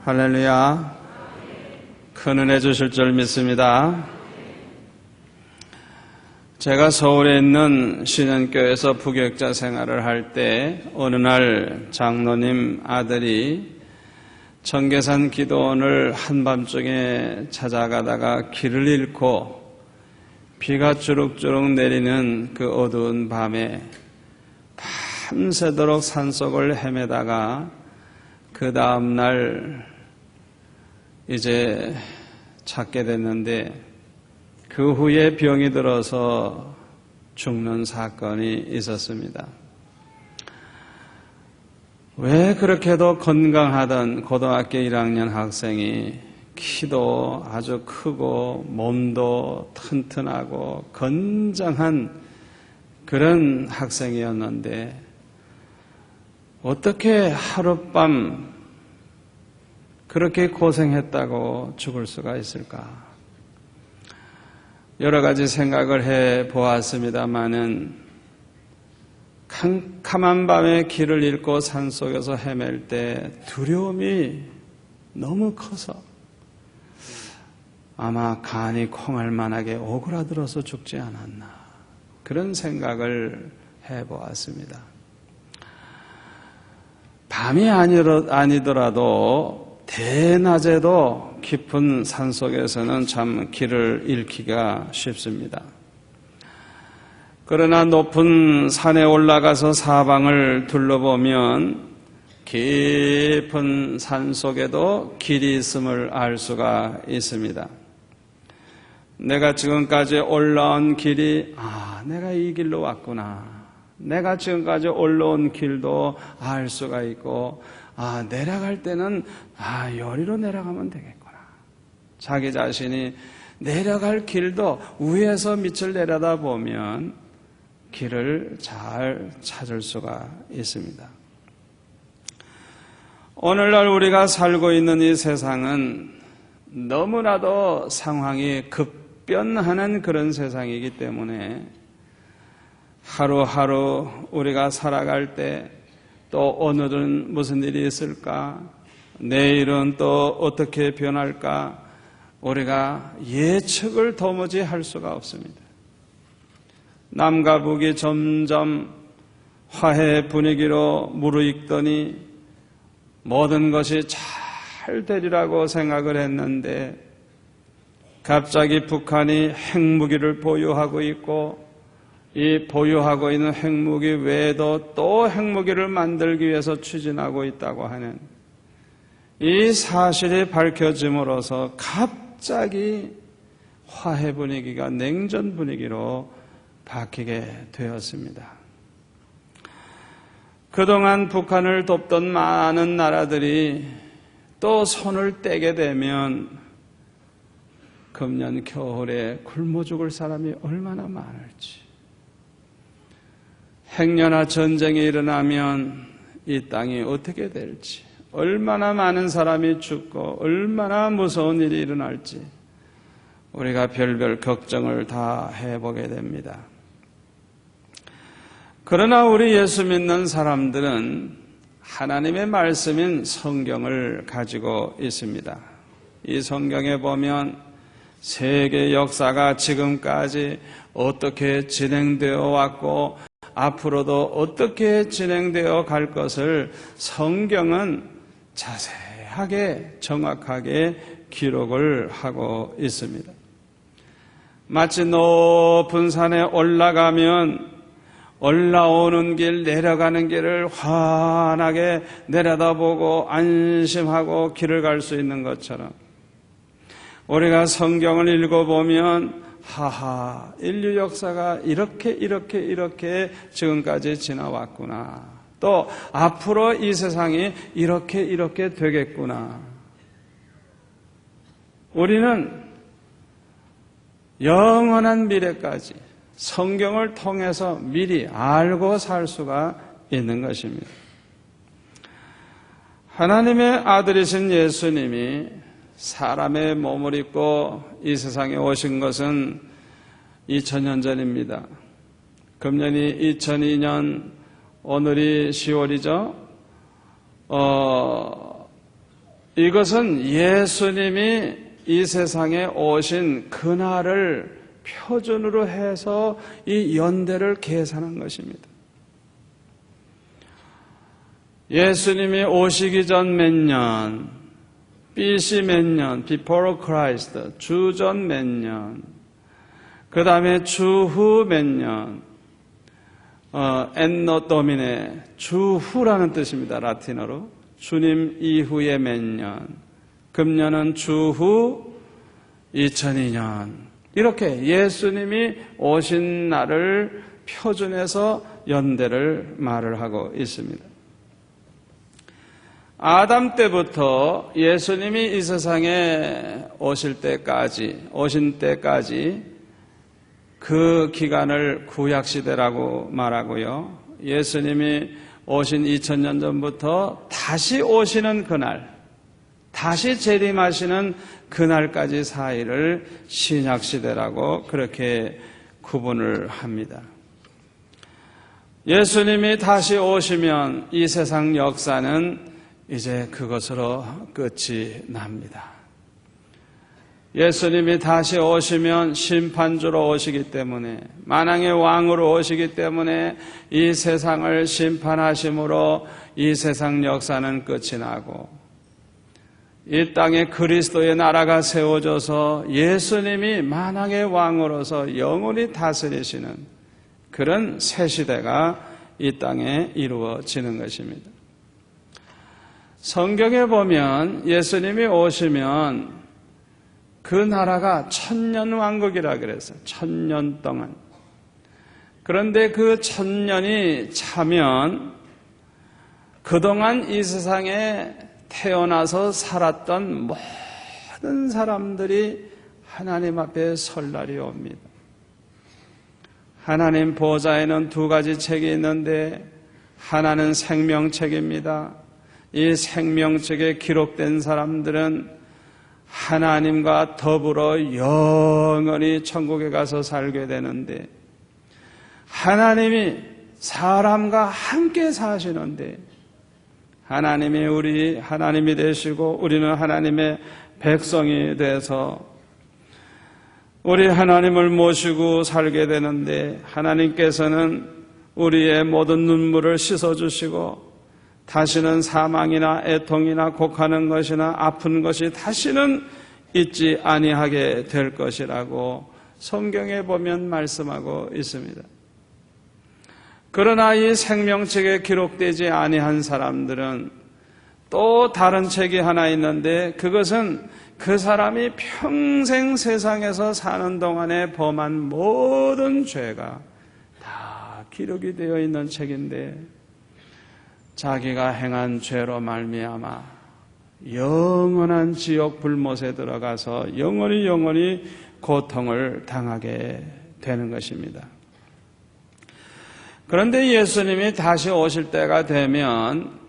할렐루야. 큰 은혜 주실 줄 믿습니다. 제가 서울에 있는 신현교회에서 부교육자 생활을 할 때 어느 날 장로님 아들이 청계산 기도원을 한밤중에 찾아가다가 길을 잃고 비가 주룩주룩 내리는 그 어두운 밤에 밤새도록 산속을 헤매다가 그 다음날 이제 찾게 됐는데 그 후에 병이 들어서 죽는 사건이 있었습니다. 왜 그렇게도 건강하던 고등학교 1학년 학생이 키도 아주 크고 몸도 튼튼하고 건장한 그런 학생이었는데 어떻게 하룻밤 그렇게 고생했다고 죽을 수가 있을까? 여러 가지 생각을 해 보았습니다마는 캄캄한 밤에 길을 잃고 산속에서 헤맬 때 두려움이 너무 커서 아마 간이 콩할 만하게 오그라들어서 죽지 않았나 그런 생각을 해 보았습니다. 밤이 아니더라도 대낮에도 깊은 산속에서는 참 길을 잃기가 쉽습니다. 그러나 높은 산에 올라가서 사방을 둘러보면 깊은 산속에도 길이 있음을 알 수가 있습니다. 내가 지금까지 올라온 길이 내가 이 길로 왔구나. 내가 지금까지 올라온 길도 알 수가 있고 내려갈 때는 여리로 내려가면 되겠구나. 자기 자신이 내려갈 길도 위에서 밑을 내려다보면 길을 잘 찾을 수가 있습니다. 오늘날 우리가 살고 있는 이 세상은 너무나도 상황이 급변하는 그런 세상이기 때문에 하루하루 우리가 살아갈 때 또 오늘은 무슨 일이 있을까? 내일은 또 어떻게 변할까? 우리가 예측을 도무지 할 수가 없습니다. 남과 북이 점점 화해 분위기로 무르익더니 모든 것이 잘 되리라고 생각을 했는데 갑자기 북한이 핵무기를 보유하고 있고 이 보유하고 있는 핵무기 외에도 또 핵무기를 만들기 위해서 추진하고 있다고 하는 이 사실이 밝혀짐으로써 갑자기 화해 분위기가 냉전 분위기로 바뀌게 되었습니다. 그동안 북한을 돕던 많은 나라들이 또 손을 떼게 되면 금년 겨울에 굶어 죽을 사람이 얼마나 많을지. 핵연화 전쟁이 일어나면 이 땅이 어떻게 될지, 얼마나 많은 사람이 죽고 얼마나 무서운 일이 일어날지 우리가 별별 걱정을 다 해보게 됩니다. 그러나 우리 예수 믿는 사람들은 하나님의 말씀인 성경을 가지고 있습니다. 이 성경에 보면 세계 역사가 지금까지 어떻게 진행되어 왔고 앞으로도 어떻게 진행되어 갈 것을 성경은 자세하게 정확하게 기록을 하고 있습니다. 마치 높은 산에 올라가면 올라오는 길, 내려가는 길을 환하게 내려다보고 안심하고 길을 갈 수 있는 것처럼 우리가 성경을 읽어보면 인류 역사가 이렇게 지금까지 지나왔구나. 또 앞으로 이 세상이 이렇게 되겠구나. 우리는 영원한 미래까지 성경을 통해서 미리 알고 살 수가 있는 것입니다. 하나님의 아들이신 예수님이 사람의 몸을 입고 이 세상에 오신 것은 2000년 전입니다. 금년이 2002년, 오늘이 10월이죠. 이것은 예수님이 이 세상에 오신 그날을 표준으로 해서 이 연대를 계산한 것입니다. 예수님이 오시기 전 몇 년, BC 몇 년, Before Christ, 주전 몇 년, 그 다음에 주후 몇 년, Anno Domini, 주후라는 뜻입니다. 라틴어로. 주님 이후에 몇 년, 금년은 주후 2002년. 이렇게 예수님이 오신 날을 표준해서 연대를 말을 하고 있습니다. 아담 때부터 예수님이 이 세상에 오신 때까지 그 기간을 구약시대라고 말하고요. 예수님이 오신 2000년 전부터 다시 오시는 그날, 다시 재림하시는 그날까지 사이를 신약시대라고 그렇게 구분을 합니다. 예수님이 다시 오시면 이 세상 역사는 이제 그것으로 끝이 납니다. 예수님이 다시 오시면 심판주로 오시기 때문에, 만왕의 왕으로 오시기 때문에 이 세상을 심판하심으로 이 세상 역사는 끝이 나고, 이 땅에 그리스도의 나라가 세워져서 예수님이 만왕의 왕으로서 영원히 다스리시는 그런 새 시대가 이 땅에 이루어지는 것입니다. 성경에 보면 예수님이 오시면 그 나라가 천년왕국이라 그랬어요. 1000년 동안. 그런데 그 1000년이 차면 그동안 이 세상에 태어나서 살았던 모든 사람들이 하나님 앞에 설 날이 옵니다. 하나님 보좌에는 두 가지 책이 있는데 하나는 생명책입니다. 이 생명책에 기록된 사람들은 하나님과 더불어 영원히 천국에 가서 살게 되는데, 하나님이 사람과 함께 사시는데, 하나님이 우리 하나님이 되시고 우리는 하나님의 백성이 돼서 우리 하나님을 모시고 살게 되는데, 하나님께서는 우리의 모든 눈물을 씻어주시고 다시는 사망이나 애통이나 곡하는 것이나 아픈 것이 다시는 있지 아니하게 될 것이라고 성경에 보면 말씀하고 있습니다. 그러나 이 생명책에 기록되지 아니한 사람들은 또 다른 책이 하나 있는데, 그것은 그 사람이 평생 세상에서 사는 동안에 범한 모든 죄가 다 기록이 되어 있는 책인데, 자기가 행한 죄로 말미암아 영원한 지옥 불못에 들어가서 영원히 고통을 당하게 되는 것입니다. 그런데 예수님이 다시 오실 때가 되면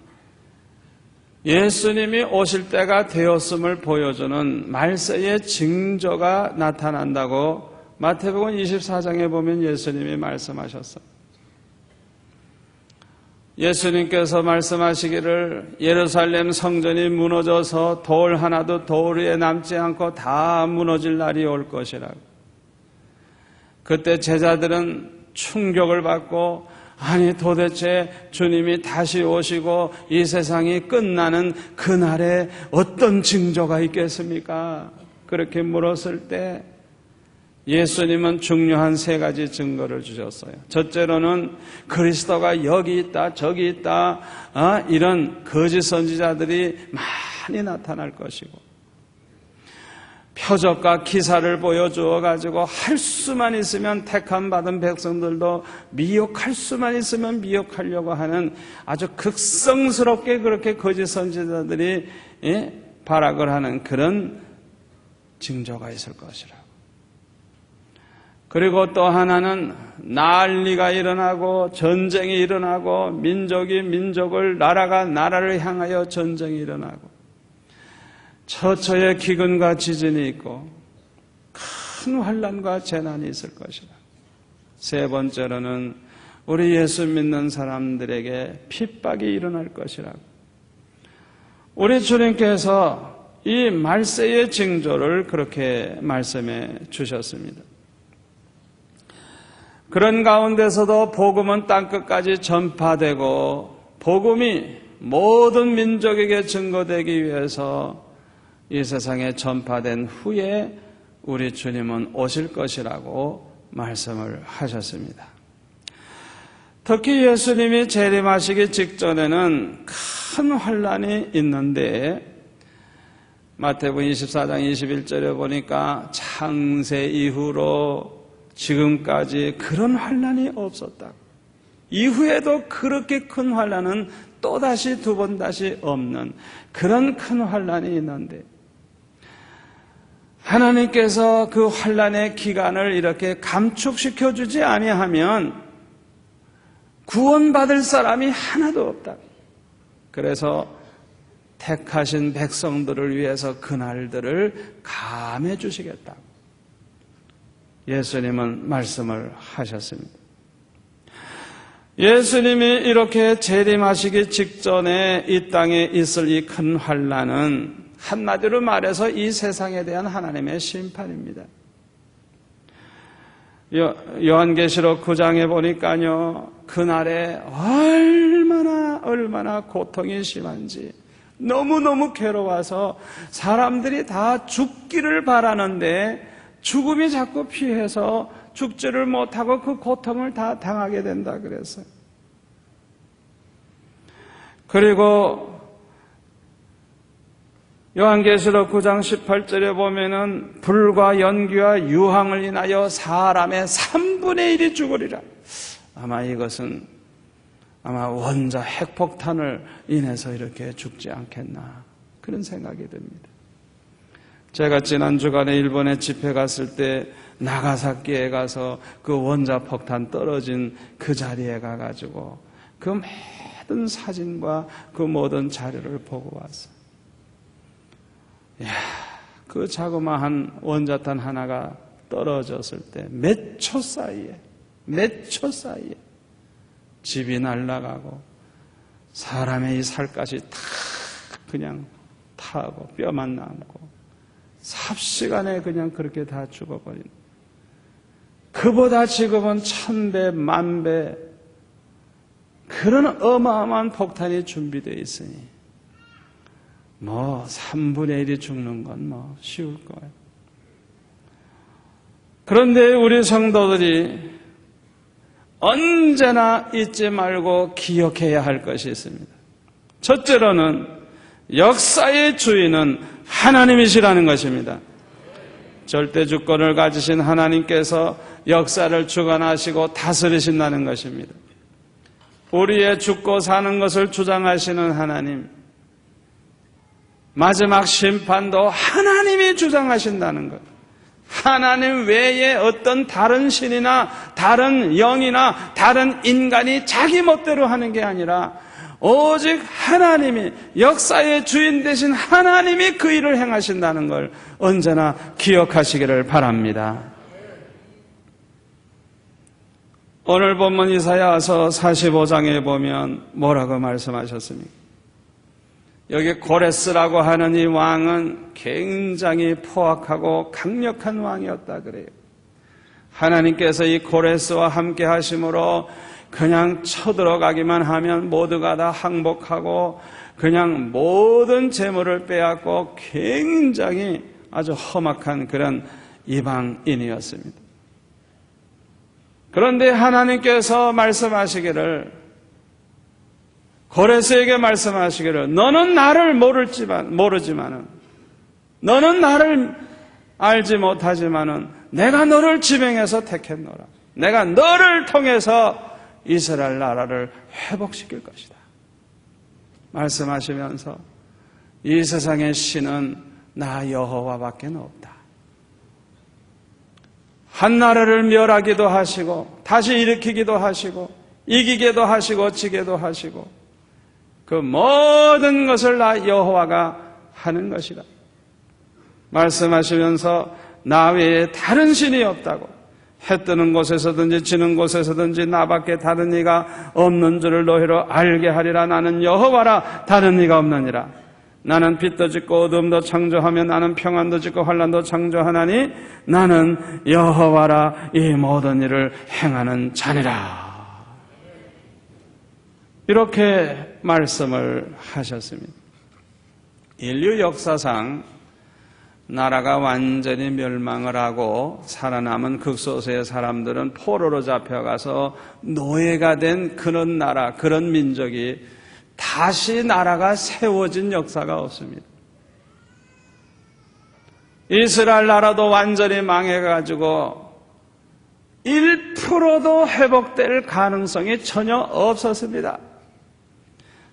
예수님이 오실 때가 되었음을 보여주는 말세의 징조가 나타난다고 마태복음 24장에 보면 예수님이 말씀하셨어요. 예수님께서 말씀하시기를 예루살렘 성전이 무너져서 돌 하나도 돌 위에 남지 않고 다 무너질 날이 올 것이라고. 그때 제자들은 충격을 받고, 아니 도대체 주님이 다시 오시고 이 세상이 끝나는 그날에 어떤 징조가 있겠습니까? 그렇게 물었을 때 예수님은 중요한 세 가지 증거를 주셨어요. 첫째로는 그리스도가 여기 있다 저기 있다 이런 거짓 선지자들이 많이 나타날 것이고, 표적과 기사를 보여주어 가지고 할 수만 있으면 택함 받은 백성들도 미혹할 수만 있으면 미혹하려고 하는 아주 극성스럽게 그렇게 거짓 선지자들이 발악을 하는 그런 징조가 있을 것이라고. 그리고 또 하나는 난리가 일어나고 전쟁이 일어나고 민족이 민족을, 나라가 나라를 향하여 전쟁이 일어나고 처처에 기근과 지진이 있고 큰 환난과 재난이 있을 것이다. 세 번째로는 우리 예수 믿는 사람들에게 핍박이 일어날 것이라고. 우리 주님께서 이 말세의 징조를 그렇게 말씀해 주셨습니다. 그런 가운데서도 복음은 땅끝까지 전파되고 복음이 모든 민족에게 증거되기 위해서 이 세상에 전파된 후에 우리 주님은 오실 것이라고 말씀을 하셨습니다. 특히 예수님이 재림하시기 직전에는 큰 환란이 있는데 마태복음 24장 21절에 보니까 창세 이후로 지금까지 그런 환란이 없었다. 이후에도 그렇게 큰 환란은 또다시 두 번 다시 없는 그런 큰 환란이 있는데 하나님께서 그 환란의 기간을 이렇게 감축시켜 주지 아니하면 구원받을 사람이 하나도 없다. 그래서 택하신 백성들을 위해서 그날들을 감해 주시겠다. 예수님은 말씀을 하셨습니다. 예수님이 이렇게 재림하시기 직전에 이 땅에 있을 이 큰 환난은 한마디로 말해서 이 세상에 대한 하나님의 심판입니다. 요한계시록 9장에 보니까요, 그날에 얼마나 고통이 심한지 너무너무 괴로워서 사람들이 다 죽기를 바라는데 죽음이 자꾸 피해서 죽지를 못하고 그 고통을 다 당하게 된다 그랬어요. 그리고 요한계시록 9장 18절에 보면은 불과 연기와 유황을 인하여 사람의 3분의 1이 죽으리라. 아마 이것은 원자 핵폭탄을 인해서 이렇게 죽지 않겠나 그런 생각이 듭니다. 제가 지난 주간에 일본에 집회 갔을 때 나가사키에 가서 그 원자 폭탄 떨어진 그 자리에 가가지고 그 모든 사진과 그 모든 자료를 보고 왔어요. 이야, 그 자그마한 원자탄 하나가 떨어졌을 때 몇 초 사이에 집이 날아가고 사람의 이 살갗이 다 그냥 타고 뼈만 남고 삽시간에 그냥 그렇게 다 죽어버린, 그보다 지금은 1000배, 10,000배 그런 어마어마한 폭탄이 준비되어 있으니 3분의 1이 죽는 건 쉬울 거예요. 그런데 우리 성도들이 언제나 잊지 말고 기억해야 할 것이 있습니다. 첫째로는 역사의 주인은 하나님이시라는 것입니다. 절대 주권을 가지신 하나님께서 역사를 주관하시고 다스리신다는 것입니다. 우리의 죽고 사는 것을 주장하시는 하나님, 마지막 심판도 하나님이 주장하신다는 것. 하나님 외에 어떤 다른 신이나 다른 영이나 다른 인간이 자기 멋대로 하는 게 아니라 오직 하나님이, 역사의 주인 되신 하나님이 그 일을 행하신다는 걸 언제나 기억하시기를 바랍니다. 오늘 본문 이사야서 45장에 보면 뭐라고 말씀하셨습니까? 여기 고레스라고 하는 이 왕은 굉장히 포악하고 강력한 왕이었다 그래요. 하나님께서 이 고레스와 함께 하심으로 그냥 쳐들어가기만 하면 모두가 다 항복하고 그냥 모든 재물을 빼앗고 굉장히 아주 험악한 그런 이방인이었습니다. 그런데 하나님께서 말씀하시기를, 고레스에게 말씀하시기를, 너는 나를 모르지만은, 너는 나를 알지 못하지만은 내가 너를 지명해서 택했노라. 내가 너를 통해서 이스라엘 나라를 회복시킬 것이다. 말씀하시면서 이 세상의 신은 나 여호와밖에 없다. 한 나라를 멸하기도 하시고 다시 일으키기도 하시고 이기게도 하시고 지게도 하시고 그 모든 것을 나 여호와가 하는 것이다. 말씀하시면서 나 외에 다른 신이 없다고, 해 뜨는 곳에서든지 지는 곳에서든지 나밖에 다른 이가 없는 줄을 너희로 알게 하리라. 나는 여호와라, 다른 이가 없느니라. 나는 빛도 짓고 어둠도 창조하며 나는 평안도 짓고 환난도 창조하나니 나는 여호와라 이 모든 일을 행하는 자니라. 이렇게 말씀을 하셨습니다. 인류 역사상 나라가 완전히 멸망을 하고 살아남은 극소수의 사람들은 포로로 잡혀가서 노예가 된 그런 나라, 그런 민족이 다시 나라가 세워진 역사가 없습니다. 이스라엘 나라도 완전히 망해가지고 1%도 회복될 가능성이 전혀 없었습니다.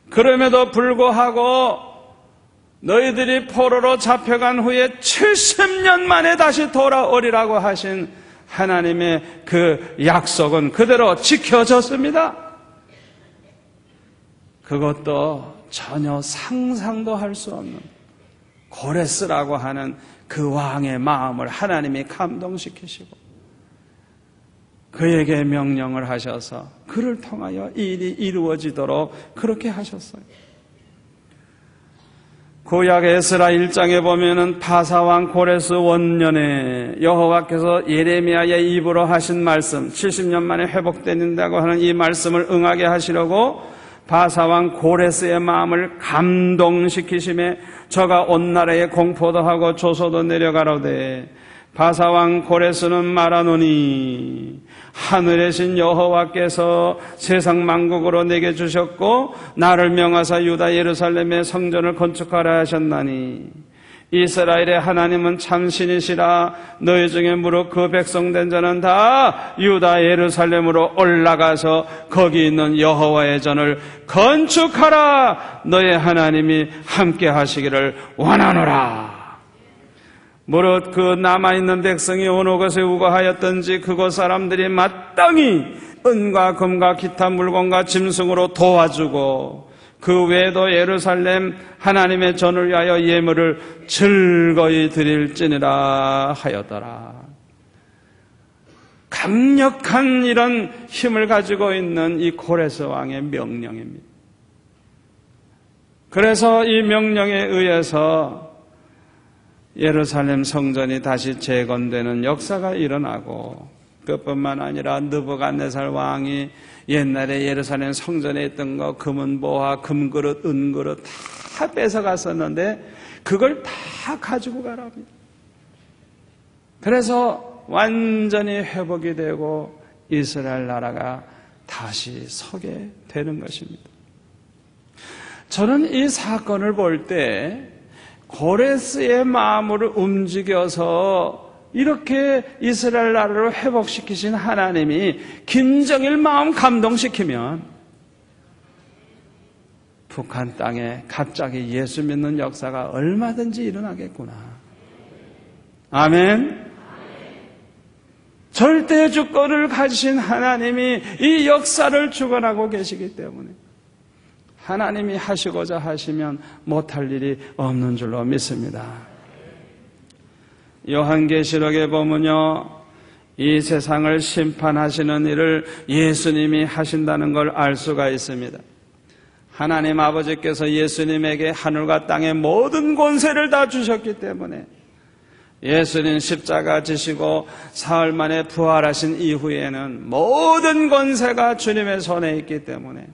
그럼에도 불구하고 너희들이 포로로 잡혀간 후에 70년 만에 다시 돌아오리라고 하신 하나님의 그 약속은 그대로 지켜졌습니다. 그것도 전혀 상상도 할 수 없는 고레스라고 하는 그 왕의 마음을 하나님이 감동시키시고 그에게 명령을 하셔서 그를 통하여 이 일이 이루어지도록 그렇게 하셨어요. 구약 에스라 1장에 보면은 바사왕 고레스 원년에 여호와께서 예레미야의 입으로 하신 말씀 70년 만에 회복된다고 하는 이 말씀을 응하게 하시려고 바사왕 고레스의 마음을 감동시키심에 저가 온 나라에 공포도 하고 조소도 내려가로되 바사왕 고레스는 말하노니 하늘에 신 여호와께서 세상 만국으로 내게 주셨고 나를 명하사 유다 예루살렘의 성전을 건축하라 하셨나니 이스라엘의 하나님은 참신이시라. 너희 중에 무릇 그 백성된 자는 다 유다 예루살렘으로 올라가서 거기 있는 여호와의 전을 건축하라. 너의 하나님이 함께 하시기를 원하노라. 무릇 그 남아있는 백성이 어느 곳에 우거하였던지 그곳 사람들이 마땅히 은과 금과 기타 물건과 짐승으로 도와주고 그 외에도 예루살렘 하나님의 전을 위하여 예물을 즐거이 드릴지니라 하였더라. 강력한 이런 힘을 가지고 있는 이 고레스 왕의 명령입니다. 그래서 이 명령에 의해서 예루살렘 성전이 다시 재건되는 역사가 일어나고 그뿐만 아니라 느부갓네살 왕이 옛날에 예루살렘 성전에 있던 거 금은보화, 금그릇, 은그릇 다 뺏어갔었는데 그걸 다 가지고 가랍니다. 그래서 완전히 회복이 되고 이스라엘 나라가 다시 서게 되는 것입니다. 저는 이 사건을 볼 때 고레스의 마음을 움직여서 이렇게 이스라엘 나라를 회복시키신 하나님이 김정일 마음 감동시키면 북한 땅에 갑자기 예수 믿는 역사가 얼마든지 일어나겠구나. 아멘. 절대 주권을 가지신 하나님이 이 역사를 주관하고 계시기 때문에 하나님이 하시고자 하시면 못할 일이 없는 줄로 믿습니다. 요한계시록에 보면요, 이 세상을 심판하시는 일을 예수님이 하신다는 걸 알 수가 있습니다. 하나님 아버지께서 예수님에게 하늘과 땅의 모든 권세를 다 주셨기 때문에 예수님 십자가 지시고 사흘 만에 부활하신 이후에는 모든 권세가 주님의 손에 있기 때문에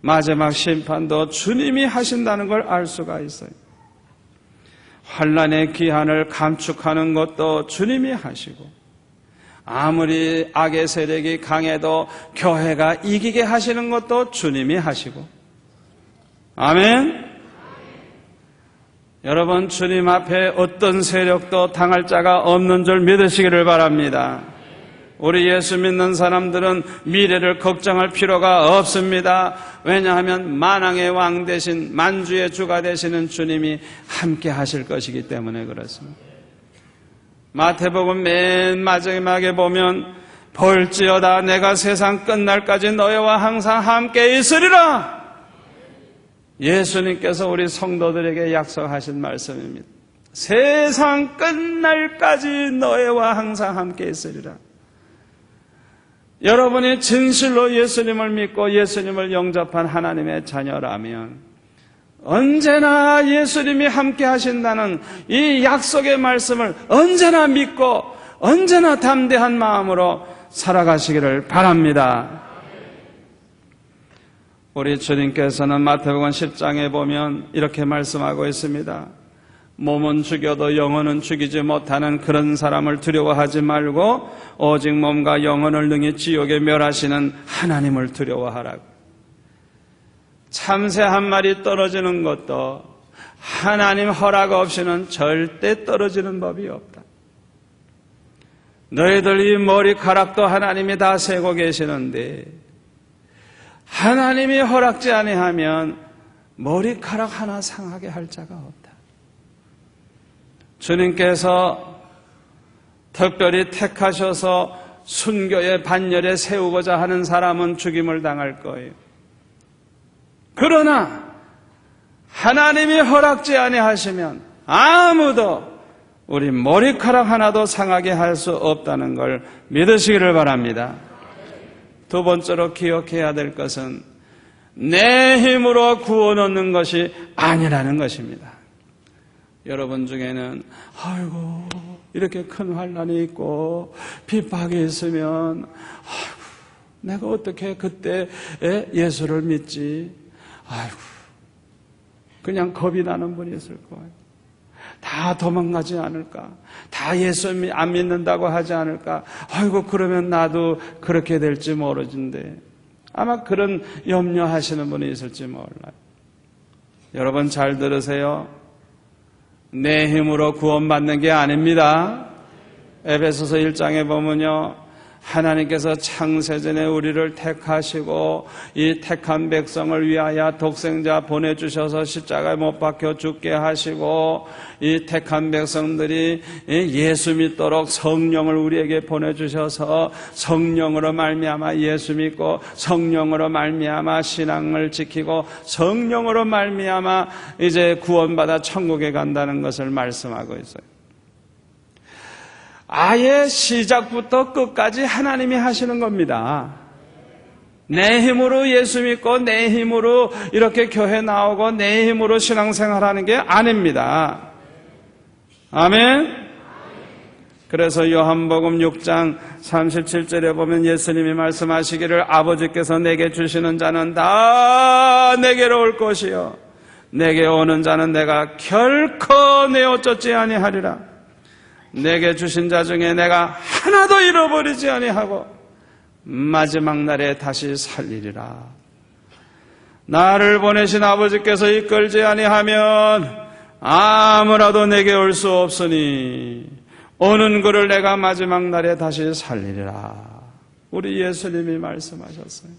마지막 심판도 주님이 하신다는 걸 알 수가 있어요. 환난의 기한을 감축하는 것도 주님이 하시고 아무리 악의 세력이 강해도 교회가 이기게 하시는 것도 주님이 하시고 아멘. 여러분 주님 앞에 어떤 세력도 당할 자가 없는 줄 믿으시기를 바랍니다. 우리 예수 믿는 사람들은 미래를 걱정할 필요가 없습니다. 왜냐하면 만왕의 왕 대신 만주의 주가 되시는 주님이 함께 하실 것이기 때문에 그렇습니다. 마태복음 맨 마지막에 보면 볼지어다 내가 세상 끝날까지 너희와 항상 함께 있으리라. 예수님께서 우리 성도들에게 약속하신 말씀입니다. 세상 끝날까지 너희와 항상 함께 있으리라. 여러분이 진실로 예수님을 믿고 예수님을 영접한 하나님의 자녀라면 언제나 예수님이 함께 하신다는 이 약속의 말씀을 언제나 믿고 언제나 담대한 마음으로 살아가시기를 바랍니다. 우리 주님께서는 마태복음 10장에 보면 이렇게 말씀하고 있습니다. 몸은 죽여도 영혼은 죽이지 못하는 그런 사람을 두려워하지 말고 오직 몸과 영혼을 능히 지옥에 멸하시는 하나님을 두려워하라고. 참새 한 마리 떨어지는 것도 하나님 허락 없이는 절대 떨어지는 법이 없다. 너희들 이 머리카락도 하나님이 다 세고 계시는데 하나님이 허락지 아니하면 머리카락 하나 상하게 할 자가 없다. 주님께서 특별히 택하셔서 순교의 반열에 세우고자 하는 사람은 죽임을 당할 거예요. 그러나 하나님이 허락지 아니하시면 아무도 우리 머리카락 하나도 상하게 할 수 없다는 걸 믿으시기를 바랍니다. 두 번째로 기억해야 될 것은 내 힘으로 구원 얻는 것이 아니라는 것입니다. 여러분 중에는 아이고 이렇게 큰 환난이 있고 핍박이 있으면 아이고 내가 어떻게 그때 예수를 믿지? 아이고 그냥 겁이 나는 분이 있을 거예요. 다 도망가지 않을까? 다 예수 안 믿는다고 하지 않을까? 아이고 그러면 나도 그렇게 될지 모르는데 아마 그런 염려하시는 분이 있을지 몰라요. 여러분 잘 들으세요. 내 힘으로 구원받는 게 아닙니다. 에베소서 1장에 보면요. 하나님께서 창세전에 우리를 택하시고 이 택한 백성을 위하여 독생자 보내주셔서 십자가에 못 박혀 죽게 하시고 이 택한 백성들이 예수 믿도록 성령을 우리에게 보내주셔서 성령으로 말미암아 예수 믿고 성령으로 말미암아 신앙을 지키고 성령으로 말미암아 이제 구원받아 천국에 간다는 것을 말씀하고 있어요. 아예 시작부터 끝까지 하나님이 하시는 겁니다. 내 힘으로 예수 믿고 내 힘으로 이렇게 교회 나오고 내 힘으로 신앙생활하는 게 아닙니다. 아멘. 그래서 요한복음 6장 37절에 보면 예수님이 말씀하시기를 아버지께서 내게 주시는 자는 다 내게로 올 것이요 내게 오는 자는 내가 결코 내어 쫓지 아니하리라. 내게 주신 자 중에 내가 하나도 잃어버리지 아니하고 마지막 날에 다시 살리리라. 나를 보내신 아버지께서 이끌지 아니하면 아무라도 내게 올 수 없으니 오는 그를 내가 마지막 날에 다시 살리리라. 우리 예수님이 말씀하셨어요.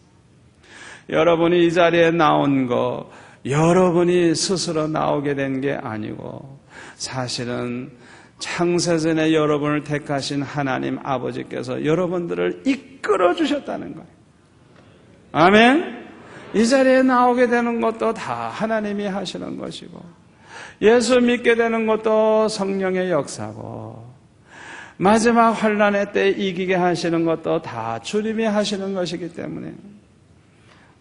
여러분이 이 자리에 나온 거 여러분이 스스로 나오게 된 게 아니고 사실은 창세전에 여러분을 택하신 하나님 아버지께서 여러분들을 이끌어 주셨다는 거예요. 아멘. 이 자리에 나오게 되는 것도 다 하나님이 하시는 것이고 예수 믿게 되는 것도 성령의 역사고 마지막 환난의 때 이기게 하시는 것도 다 주님이 하시는 것이기 때문에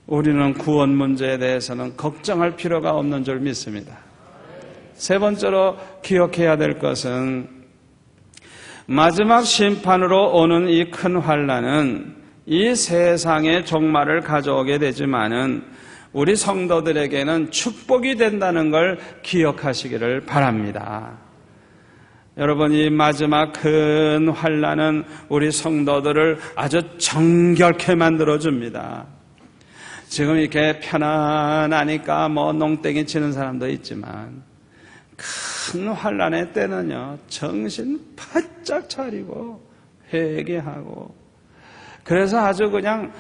우리는 구원 문제에 대해서는 걱정할 필요가 없는 줄 믿습니다. 세 번째로 기억해야 될 것은 마지막 심판으로 오는 이 큰 환난은 이 세상의 종말을 가져오게 되지만은 우리 성도들에게는 축복이 된다는 걸 기억하시기를 바랍니다. 여러분, 이 마지막 큰 환난은 우리 성도들을 아주 정결케 만들어줍니다. 지금 이렇게 편안하니까 농땡이 치는 사람도 있지만 큰 환난의 때는요, 정신 바짝 차리고 회개하고 그래서 아주 그냥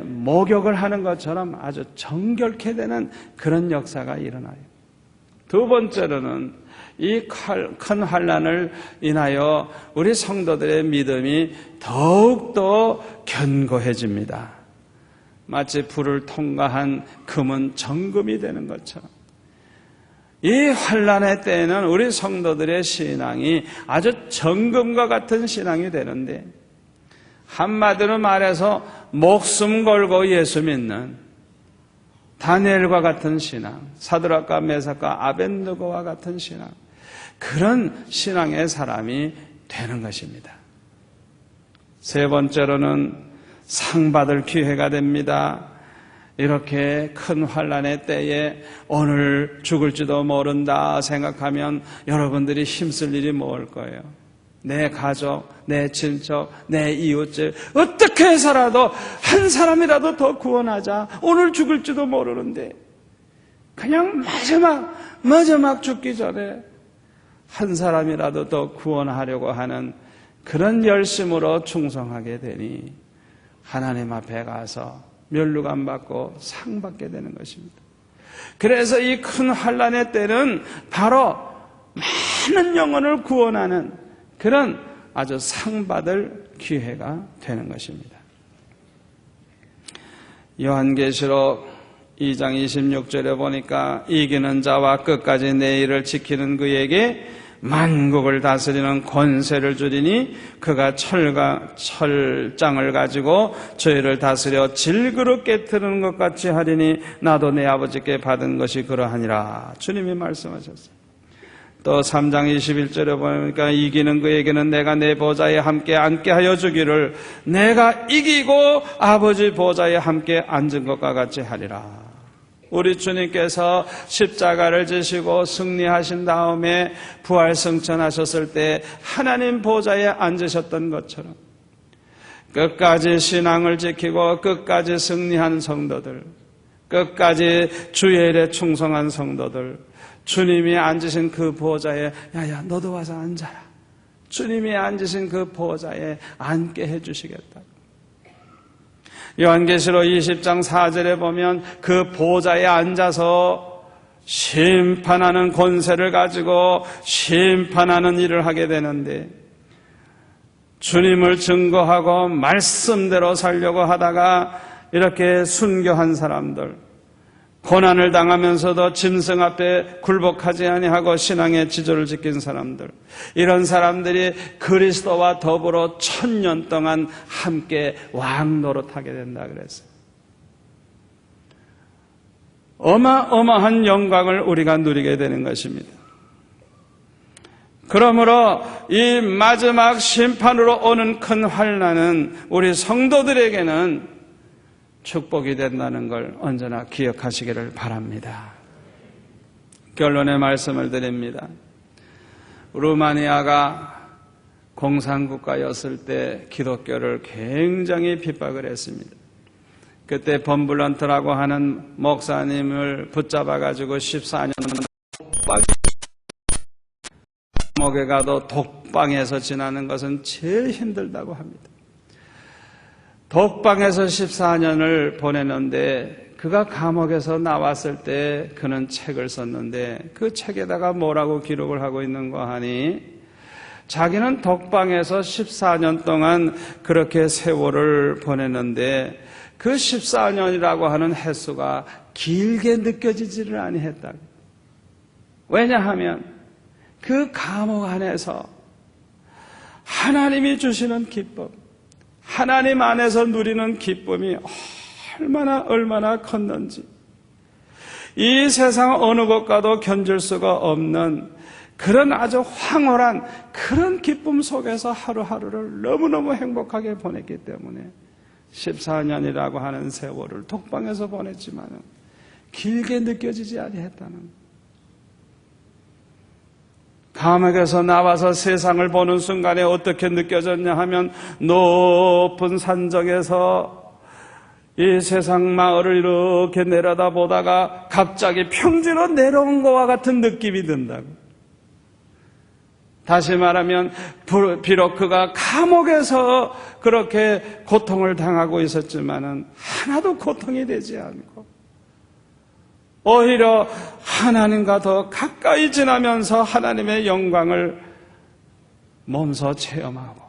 목욕을 하는 것처럼 아주 정결케 되는 그런 역사가 일어나요. 두 번째로는 이 큰 환난을 인하여 우리 성도들의 믿음이 더욱더 견고해집니다. 마치 불을 통과한 금은 정금이 되는 것처럼 이 환난의 때에는 우리 성도들의 신앙이 아주 정금과 같은 신앙이 되는데 한마디로 말해서 목숨 걸고 예수 믿는 다니엘과 같은 신앙, 사드락과 메삭과 아벳느고와 같은 신앙, 그런 신앙의 사람이 되는 것입니다. 세 번째로는 상 받을 기회가 됩니다. 이렇게 큰 환난의 때에 오늘 죽을지도 모른다 생각하면 여러분들이 힘쓸 일이 뭘 거예요? 내 가족, 내 친척, 내 이웃들 어떻게 해서라도 한 사람이라도 더 구원하자. 오늘 죽을지도 모르는데 그냥 마지막 죽기 전에 한 사람이라도 더 구원하려고 하는 그런 열심으로 충성하게 되니 하나님 앞에 가서 멸류관 받고 상 받게 되는 것입니다. 그래서 이 큰 환난의 때는 바로 많은 영혼을 구원하는 그런 아주 상 받을 기회가 되는 것입니다. 요한계시록 2장 26절에 보니까 이기는 자와 끝까지 내 일을 지키는 그에게 만국을 다스리는 권세를 주리니 그가 철장을 가지고 저희를 다스려 질그릇 깨트리는 것 같이 하리니 나도 내 아버지께 받은 것이 그러하니라. 주님이 말씀하셨어요. 또 3장 21절에 보니까 이기는 그에게는 내가 내 보좌에 함께 앉게 하여 주기를 내가 이기고 아버지 보좌에 함께 앉은 것과 같이 하리라. 우리 주님께서 십자가를 지시고 승리하신 다음에 부활승천하셨을 때 하나님 보좌에 앉으셨던 것처럼 끝까지 신앙을 지키고 끝까지 승리한 성도들, 끝까지 주의 일에 충성한 성도들, 주님이 앉으신 그 보좌에 야야 너도 와서 앉아라. 주님이 앉으신 그 보좌에 앉게 해주시겠다. 요한계시록 20장 4절에 보면 그 보좌에 앉아서 심판하는 권세를 가지고 심판하는 일을 하게 되는데 주님을 증거하고 말씀대로 살려고 하다가 이렇게 순교한 사람들, 고난을 당하면서도 짐승 앞에 굴복하지 아니하고 신앙의 지조를 지킨 사람들, 이런 사람들이 그리스도와 더불어 1000년 동안 함께 왕노릇하게 된다 그랬어요. 어마어마한 영광을 우리가 누리게 되는 것입니다. 그러므로 이 마지막 심판으로 오는 큰 환난은 우리 성도들에게는 축복이 된다는 걸 언제나 기억하시기를 바랍니다. 결론의 말씀을 드립니다. 루마니아가 공산국가였을 때 기독교를 굉장히 핍박을 했습니다. 그때 범블런트라고 하는 목사님을 붙잡아가지고 14년 감옥에 가도 독방에서 지나는 것은 제일 힘들다고 합니다. 독방에서 14년을 보냈는데 그가 감옥에서 나왔을 때 그는 책을 썼는데 그 책에다가 뭐라고 기록을 하고 있는가 하니 자기는 독방에서 14년 동안 그렇게 세월을 보냈는데 그 14년이라고 하는 횟수가 길게 느껴지지를 아니했다. 왜냐하면 그 감옥 안에서 하나님이 주시는 기쁨, 하나님 안에서 누리는 기쁨이 얼마나 컸는지, 이 세상 어느 곳과도 견줄 수가 없는 그런 아주 황홀한 그런 기쁨 속에서 하루하루를 너무너무 행복하게 보냈기 때문에 14년이라고 하는 세월을 독방에서 보냈지만 길게 느껴지지 아니했다는, 감옥에서 나와서 세상을 보는 순간에 어떻게 느껴졌냐 하면 높은 산정에서 이 세상 마을을 이렇게 내려다보다가 갑자기 평지로 내려온 것과 같은 느낌이 든다고. 다시 말하면 비록 그가 감옥에서 그렇게 고통을 당하고 있었지만은 하나도 고통이 되지 않고 오히려 하나님과 더 가까이 지나면서 하나님의 영광을 몸소 체험하고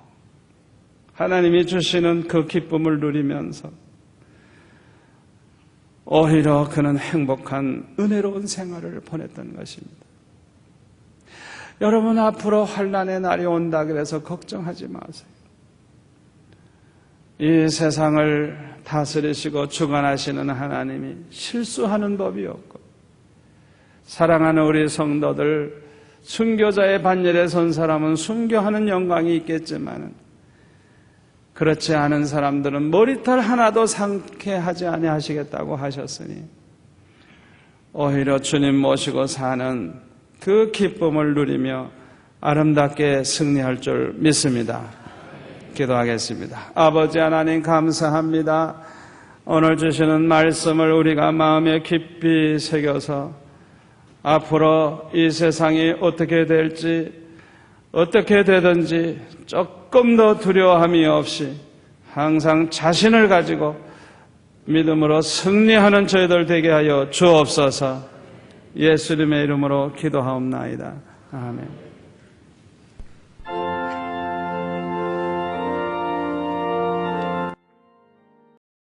하나님이 주시는 그 기쁨을 누리면서 오히려 그는 행복한 은혜로운 생활을 보냈던 것입니다. 여러분, 앞으로 환난의 날이 온다 그래서 걱정하지 마세요. 이 세상을 다스리시고 주관하시는 하나님이 실수하는 법이 없고, 사랑하는 우리 성도들, 순교자의 반열에 선 사람은 순교하는 영광이 있겠지만 그렇지 않은 사람들은 머리털 하나도 상쾌하지 아니하시겠다고 하셨으니 오히려 주님 모시고 사는 그 기쁨을 누리며 아름답게 승리할 줄 믿습니다. 기도하겠습니다. 아버지 하나님 감사합니다. 오늘 주시는 말씀을 우리가 마음에 깊이 새겨서 앞으로 이 세상이 어떻게 될지, 어떻게 되든지 조금 더 두려워함이 없이 항상 자신을 가지고 믿음으로 승리하는 저희들 되게 하여 주옵소서. 예수님의 이름으로 기도하옵나이다. 아멘.